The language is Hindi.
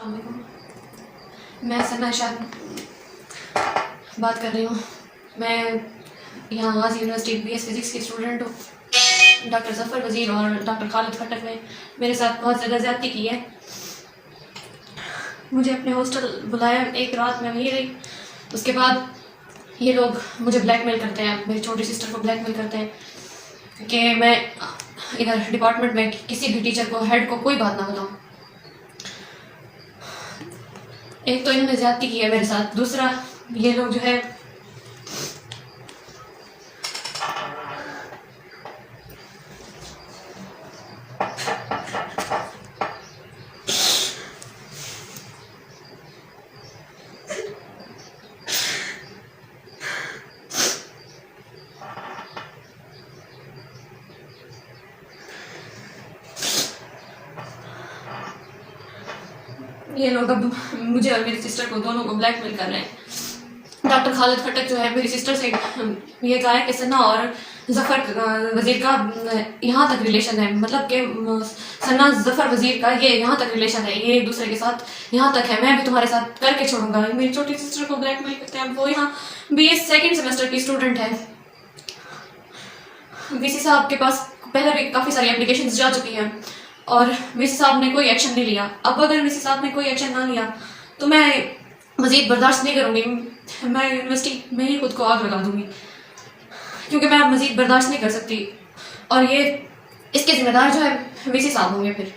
मैं सना शाह बात कर रही हूँ। मैं यहाँ गाजी यूनिवर्सिटी BS फिज़िक्स की स्टूडेंट हूँ। डॉक्टर ज़फ़र वज़ीर और डॉक्टर खालिद खट्टक ने मेरे साथ बहुत ज़्यादा ज़्यादती की है। मुझे अपने हॉस्टल बुलाया, एक रात मैं वहीं रही। उसके बाद ये लोग मुझे ब्लैकमेल करते हैं, मेरी छोटी सिस्टर को ब्लैकमेल करते हैं कि मैं इधर डिपार्टमेंट में किसी भी टीचर को, हेड को कोई बात ना बताऊँ। एक तो इन्होंने ज़्यादती की है मेरे साथ, दूसरा ये लोग जो है ये लोग अब मुझे और मेरी सिस्टर को, दोनों को ब्लैकमेल कर रहे हैं। डॉक्टर खालिद खट्टक जो है मेरी सिस्टर से ये कहा है कि सना और ज़फ़र वज़ीर का यहाँ तक रिलेशन है, मतलब कि सना ज़फ़र वज़ीर का ये यहाँ तक रिलेशन है, ये एक दूसरे के साथ यहाँ तक है, मैं भी तुम्हारे साथ करके छोड़ूंगा। मेरी छोटी सिस्टर को ब्लैकमेल करते हैं। वो यहाँ BS सेकेंड सेमेस्टर की स्टूडेंट है। VC साहब के पास पहले भी काफ़ी सारी एप्लीकेशंस जा चुकी हैं और VC साहब ने कोई एक्शन नहीं लिया। अब अगर VC साहब ने कोई एक्शन ना लिया तो मैं मज़ीद बर्दाश्त नहीं करूँगी। मैं यूनिवर्सिटी में ही खुद को आग लगा दूँगी, क्योंकि मैं अब मज़ीद बर्दाश्त नहीं कर सकती। और ये इसके ज़िम्मेदार जो है VC साहब होंगे फिर।